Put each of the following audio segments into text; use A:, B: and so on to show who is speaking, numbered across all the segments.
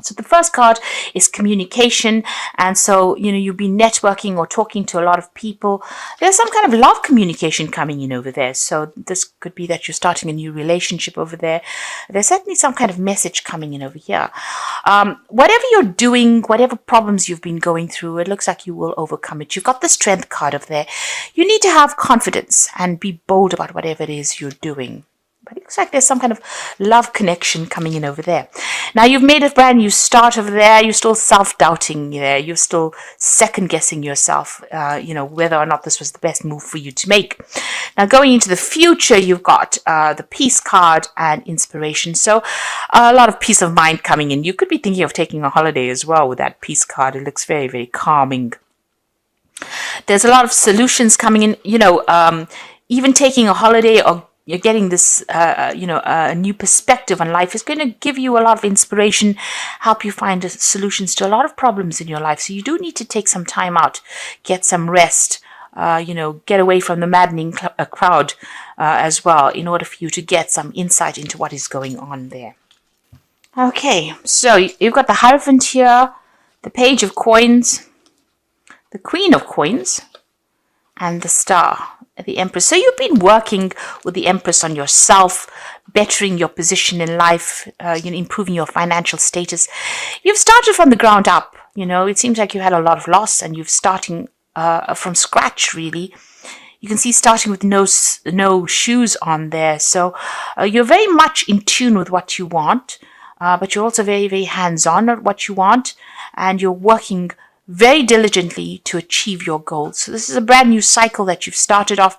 A: So the first card is communication. And so, you'll be networking or talking to a lot of people. There's some kind of love communication coming in over there. So this could be that you're starting a new relationship over there. There's certainly some kind of message coming in over here. Whatever you're doing, whatever problems you've been going through, it looks like you will overcome it. You've got the strength card over there. You need to have confidence and be bold about whatever it is you're doing. But it looks like there's some kind of love connection coming in over there. Now, you've made a brand new start over there. You're still self-doubting there. You're still second-guessing yourself, whether or not this was the best move for you to make. Now, going into the future, you've got the peace card and inspiration. So a lot of peace of mind coming in. You could be thinking of taking a holiday as well with that peace card. It looks very, very calming. There's a lot of solutions coming in, even taking a holiday or you're getting this, a new perspective on life is going to give you a lot of inspiration, help you find solutions to a lot of problems in your life. So you do need to take some time out, get some rest, get away from the maddening crowd as well in order for you to get some insight into what is going on there. Okay, so you've got the Hierophant here, the Page of Coins, the Queen of Coins, and the Star. The Empress. So you've been working with the Empress on yourself, bettering your position in life, improving your financial status. You've started from the ground up. It seems like you had a lot of loss and you're starting from scratch, really. You can see starting with no shoes on there. So you're very much in tune with what you want, but you're also very, very hands-on at what you want, and you're working very diligently to achieve your goals. So this is a brand new cycle that you've started off,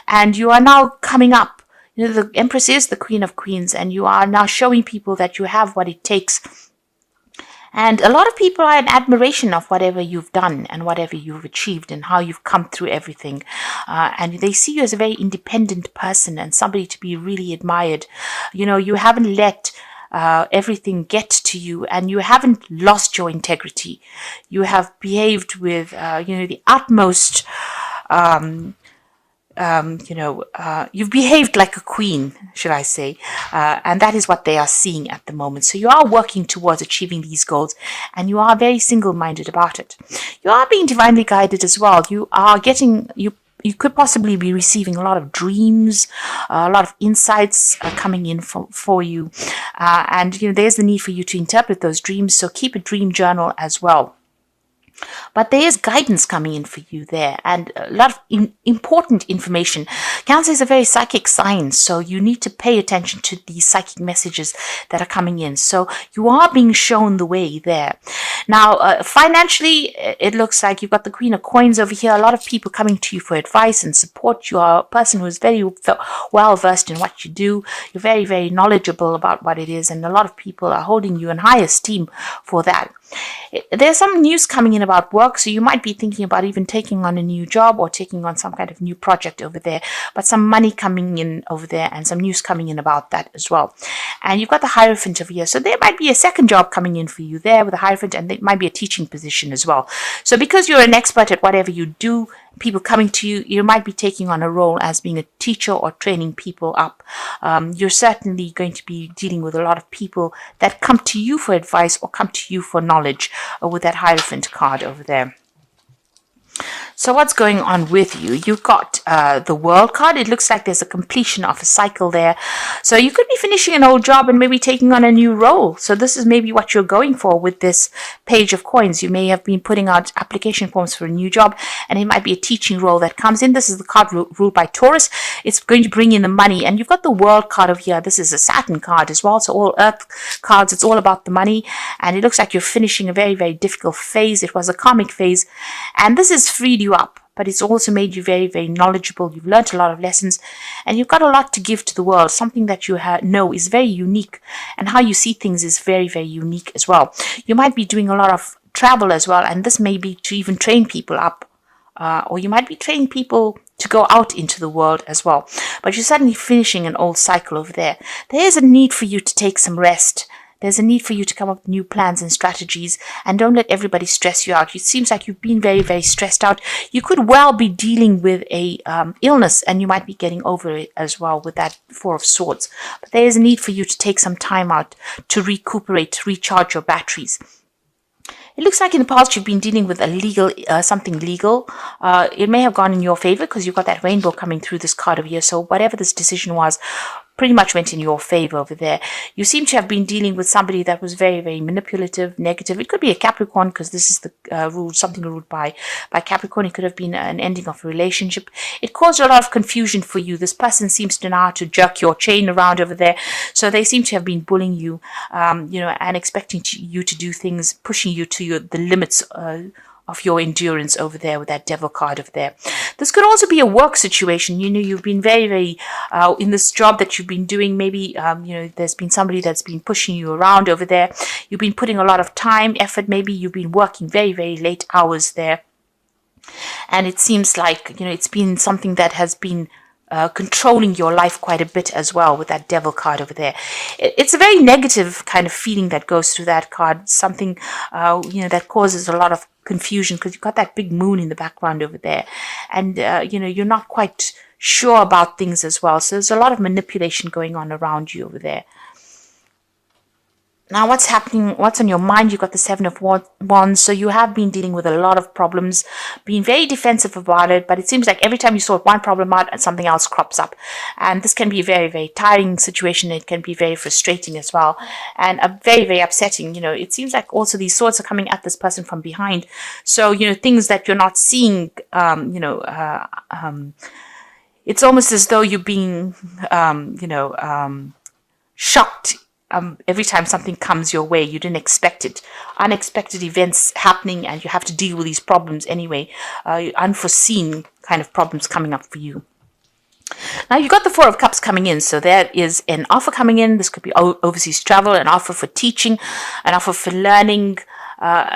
A: and you are now coming up. The Empress is the Queen of Queens, and you are now showing people that you have what it takes. And a lot of people are in admiration of whatever you've done and whatever you've achieved and how you've come through everything. And they see you as a very independent person and somebody to be really admired. You haven't let everything get to you, and you haven't lost your integrity. You have behaved with, the utmost, you've behaved like a queen, should I say, and that is what they are seeing at the moment. So you are working towards achieving these goals, and you are very single-minded about it. You are being divinely guided as well. You are getting, you could possibly be receiving a lot of dreams, a lot of insights coming in for you. And there's the need for you to interpret those dreams. So keep a dream journal as well. But there is guidance coming in for you there, and a lot of important information. Cancer is a very psychic sign, so you need to pay attention to these psychic messages that are coming in. So you are being shown the way there. Now, financially, it looks like you've got the Queen of Coins over here. A lot of people coming to you for advice and support. You are a person who is very well versed in what you do. You're very, very knowledgeable about what it is, and a lot of people are holding you in high esteem for that. There's some news coming in about work, so you might be thinking about even taking on a new job or taking on some kind of new project over there, but some money coming in over there and some news coming in about that as well. And you've got the Hierophant over here, so there might be a second job coming in for you there with the Hierophant, and it might be a teaching position as well. So because you're an expert at whatever you do, people coming to you, you might be taking on a role as being a teacher or training people up. You're certainly going to be dealing with a lot of people that come to you for advice or come to you for knowledge with that Hierophant card over there. So what's going on with you? You've got the World card. It looks like there's a completion of a cycle there. So you could be finishing an old job and maybe taking on a new role. So this is maybe what you're going for with this Page of Coins. You may have been putting out application forms for a new job, and it might be a teaching role that comes in. This is the card ruled by Taurus. It's going to bring in the money. And you've got the World card over here. This is a Saturn card as well. So all Earth cards, it's all about the money. And it looks like you're finishing a very, very difficult phase. It was a karmic phase. And this has freed you up, but it's also made you very, very knowledgeable. You've learned a lot of lessons, and you've got a lot to give to the world. Something that you know is very unique, and how you see things is very, very unique as well. You might be doing a lot of travel as well, and this may be to even train people up, or you might be training people to go out into the world as well. But you're suddenly finishing an old cycle over there. There is a need for you to take some rest. There's a need for you to come up with new plans and strategies, and don't let everybody stress you out. It seems like you've been very, very stressed out. You could well be dealing with a illness, and you might be getting over it as well with that Four of Swords. But there is a need for you to take some time out to recuperate, to recharge your batteries. It looks like in the past you've been dealing with a legal, something legal. It may have gone in your favor because you've got that rainbow coming through this card over here. So whatever this decision was, pretty much went in your favor over there. You seem to have been dealing with somebody that was very, very manipulative, negative. It could be a Capricorn because this is the rule, something ruled by Capricorn. It could have been an ending of a relationship. It caused a lot of confusion for you. This person seems to know how to jerk your chain around over there. So they seem to have been bullying you, and expecting you to do things, pushing you to the limits of your endurance over there with that Devil card over there. This could also be a work situation. You've been very, very, in this job that you've been doing, maybe, there's been somebody that's been pushing you around over there. You've been putting a lot of time, effort, maybe you've been working very, very late hours there. And it seems like, it's been something that has been controlling your life quite a bit as well with that Devil card over there. It's a very negative kind of feeling that goes through that card. Something, that causes a lot of confusion because you've got that big moon in the background over there. And, you're not quite sure about things as well. So there's a lot of manipulation going on around you over there. Now, what's happening? What's on your mind? You've got the Seven of Wands. So you have been dealing with a lot of problems, being very defensive about it. But it seems like every time you sort one problem out, something else crops up. And this can be a very, very tiring situation. It can be very frustrating as well. And a very, very upsetting. It seems like also these swords are coming at this person from behind. So, things that you're not seeing, it's almost as though you're being, shocked. Every time something comes your way, you didn't expect it. Unexpected events happening, and you have to deal with these problems anyway. Unforeseen kind of problems coming up for you. Now, you've got the Four of Cups coming in. So there is an offer coming in. This could be overseas travel, an offer for teaching, an offer for learning,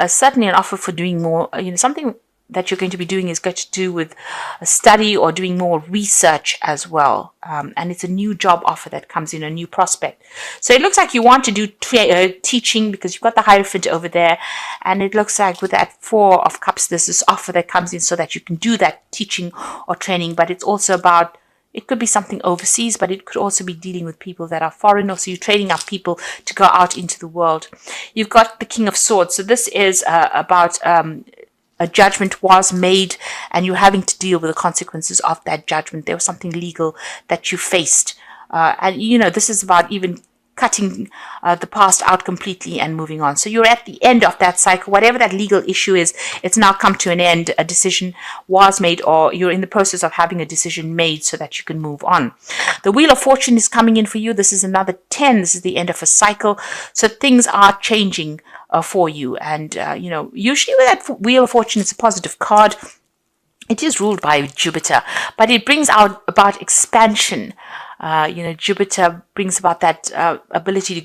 A: certainly an offer for doing more, something that you're going to be doing is going to do with a study or doing more research as well. And it's a new job offer that comes in, a new prospect. So it looks like you want to do teaching because you've got the Hierophant over there. And it looks like with that Four of Cups, there's this offer that comes in so that you can do that teaching or training. But it's also about, it could be something overseas, but it could also be dealing with people that are foreign. Or so you're training up people to go out into the world. You've got the King of Swords. So this is about a judgment was made and you're having to deal with the consequences of that judgment. There was something legal that you faced. And, this is about even cutting the past out completely and moving on. So you're at the end of that cycle. Whatever that legal issue is, it's now come to an end. A decision was made, or you're in the process of having a decision made so that you can move on. The Wheel of Fortune is coming in for you. This is another 10. This is the end of a cycle. So things are changing for you. And, usually with that Wheel of Fortune, it's a positive card. It is ruled by Jupiter, but it brings out about expansion. Jupiter brings about that ability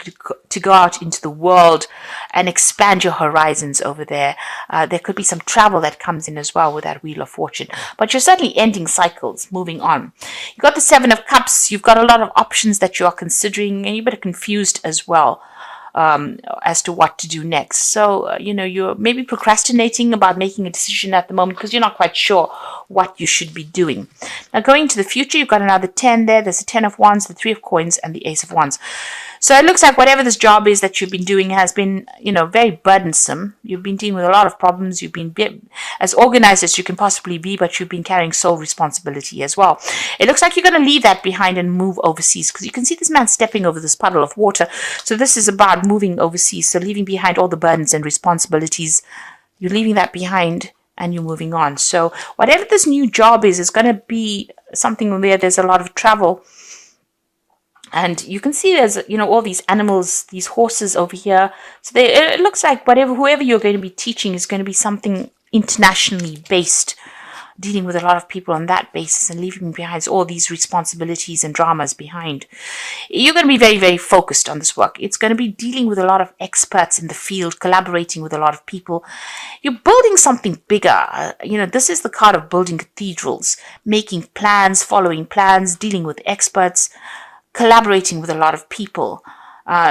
A: to go out into the world and expand your horizons over there. There could be some travel that comes in as well with that Wheel of Fortune, but you're certainly ending cycles, moving on. You've got the Seven of Cups. You've got a lot of options that you are considering, and you're a bit confused as well as to what to do next. So, you're maybe procrastinating about making a decision at the moment because you're not quite sure what you should be doing. Now, going to the future, you've got another 10 there. There's a 10 of Wands, the 3 of Coins, and the Ace of Wands. So it looks like whatever this job is that you've been doing has been, very burdensome. You've been dealing with a lot of problems. You've been as organized as you can possibly be, but you've been carrying sole responsibility as well. It looks like you're going to leave that behind and move overseas because you can see this man stepping over this puddle of water. So this is about moving overseas. So leaving behind all the burdens and responsibilities. You're leaving that behind and you're moving on. So whatever this new job is going to be something where there's a lot of travel. And you can see there's, all these animals, these horses over here. So it looks like whoever you're going to be teaching is going to be something internationally based, dealing with a lot of people on that basis and leaving behind all these responsibilities and dramas behind. You're going to be very, very focused on this work. It's going to be dealing with a lot of experts in the field, collaborating with a lot of people. You're building something bigger. This is the card of building cathedrals, making plans, following plans, dealing with experts, collaborating with a lot of people.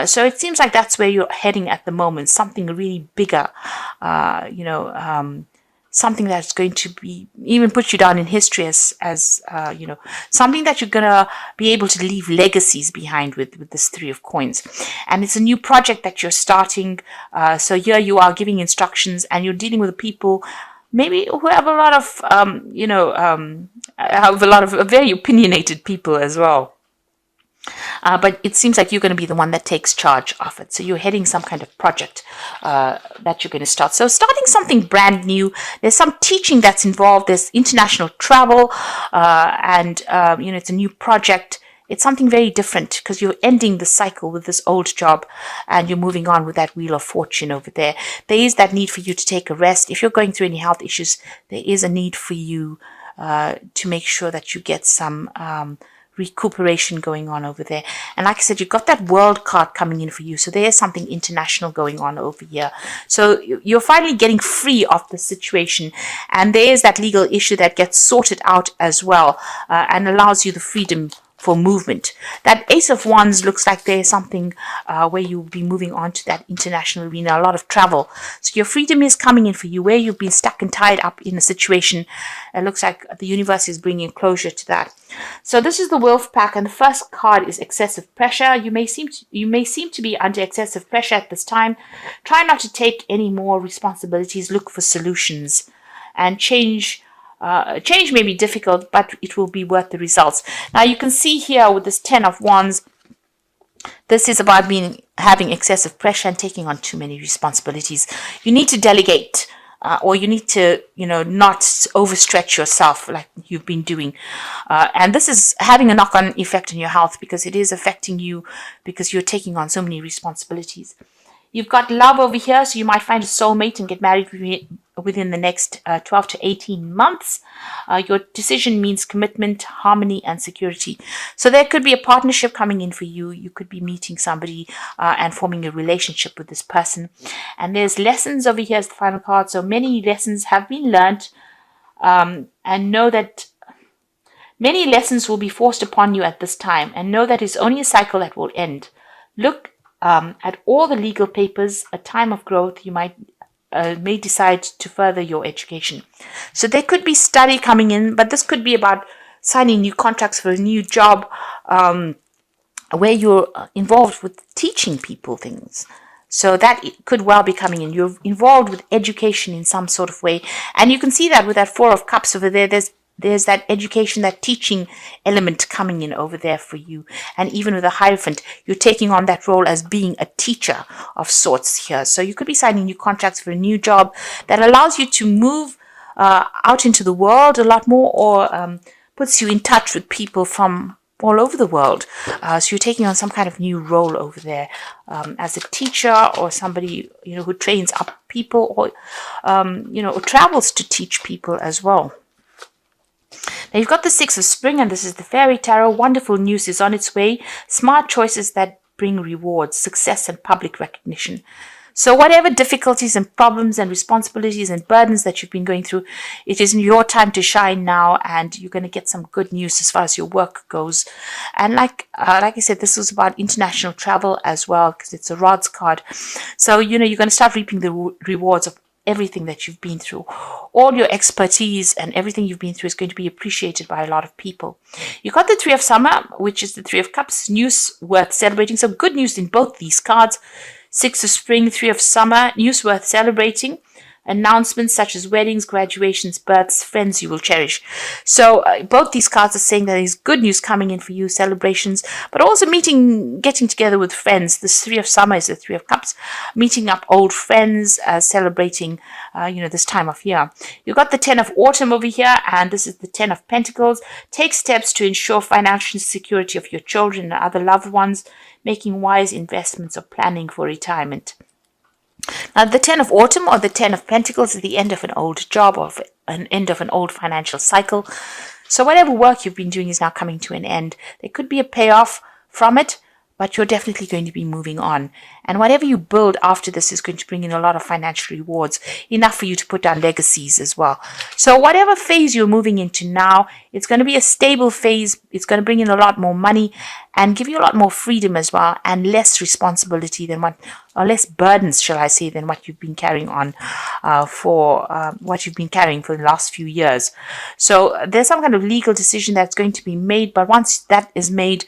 A: So it seems like that's where you're heading at the moment, something really bigger, you know, something that's going to be even put you down in history as you know, something that you're gonna be able to leave legacies behind with this Three of Coins. And it's a new project that you're starting. So here you are giving instructions, and you're dealing with people maybe who have a lot of you know, have a lot of very opinionated people as well. But it seems like you're going to be the one that takes charge of it. So you're heading some kind of project that you're going to start. So starting something brand new. There's some teaching that's involved. There's international travel, and you know, it's a new project. It's something very different because you're ending the cycle with this old job and you're moving on with that Wheel of Fortune over there. There is that need for you to take a rest. If you're going through any health issues, there is a need for you to make sure that you get some recuperation going on over there. And like I said, you've got that World card coming in for you. So there's something international going on over here. So you're finally getting free of the situation. And there's that legal issue that gets sorted out as well and allows you the freedom for movement. That Ace of Wands looks like there's something where you'll be moving on to that international arena, a lot of travel. So your freedom is coming in for you, where you've been stuck and tied up in a situation. It looks like the universe is bringing closure to that. So this is the Wolf pack, and the first card is excessive pressure. You may seem to be under excessive pressure at this time. Try not to take any more responsibilities. Look for solutions, and change may be difficult, but it will be worth the results. Now you can see here with this 10 of Wands, this is about having excessive pressure and taking on too many responsibilities. You need to delegate, or you need to, you know, not overstretch yourself like you've been doing. And this is having a knock-on effect on your health because it is affecting you because you're taking on so many responsibilities. You've got love over here, so you might find a soulmate and get married within the next 12 to 18 months. Your decision means commitment, harmony, and security. So there could be a partnership coming in for you. You could be meeting somebody and forming a relationship with this person. And there's lessons over here as the final card. So many lessons have been learned, and know that many lessons will be forced upon you at this time. And know that it's only a cycle that will end. Look at all the legal papers. A time of growth. You may decide to further your education. So there could be study coming in, but this could be about signing new contracts for a new job where you're involved with teaching people things. So that could well be coming in. You're involved with education in some sort of way. And you can see that with that Four of Cups over there. There's that education, that teaching element coming in over there for you. And even with the Hierophant, you're taking on that role as being a teacher of sorts here. So you could be signing new contracts for a new job that allows you to move out into the world a lot more, or puts you in touch with people from all over the world. So you're taking on some kind of new role over there as a teacher, or somebody, you know, who trains up people, or you know, travels to teach people as well. Now you've got the Six of Spring, and this is the Fairy Tarot. Wonderful news is on its way. Smart choices that bring rewards, success, and public recognition. So whatever difficulties and problems and responsibilities and burdens that you've been going through, it is your time to shine now, and you're going to get some good news as far as your work goes. And like I said, this was about international travel as well, because it's a Rods card. So, you know, you're going to start reaping the rewards of everything that you've been through. All your expertise and everything you've been through is going to be appreciated by a lot of people. You got the Three of Summer, which is the Three of Cups, news worth celebrating. So good news in both these cards. Six of Spring, Three of Summer, news worth celebrating. Announcements such as weddings, graduations, births, friends you will cherish. So both these cards are saying that there's good news coming in for you, celebrations, but also getting together with friends. This Three of Summer is the Three of Cups, meeting up old friends, celebrating, you know, this time of year. You've got the 10 of Autumn over here, and this is the 10 of Pentacles. Take steps to ensure financial security of your children and other loved ones, making wise investments or planning for retirement. Now, the 10 of Autumn, or the 10 of Pentacles, is the end of an old job, or an end of an old financial cycle. So whatever work you've been doing is now coming to an end. There could be a payoff from it, but you're definitely going to be moving on. And whatever you build after this is going to bring in a lot of financial rewards, enough for you to put down legacies as well. So whatever phase you're moving into now, it's going to be a stable phase. It's going to bring in a lot more money and give you a lot more freedom as well, and less responsibility than or less burdens, shall I say, than what you've been carrying on for what you've been carrying for the last few years. So there's some kind of legal decision that's going to be made, but once that is made,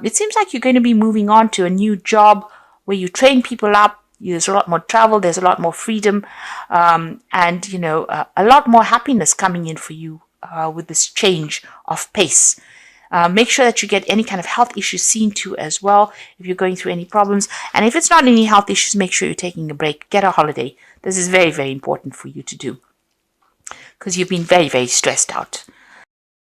A: it seems like you're going to be moving on to a new job where you train people up. There's a lot more travel, there's a lot more freedom, and a lot more happiness coming in for you with this change of pace. Make sure that you get any kind of health issues seen to as well if you're going through any problems. And if it's not any health issues, make sure you're taking a break. Get a holiday. This is very, very important for you to do, because you've been very, very stressed out.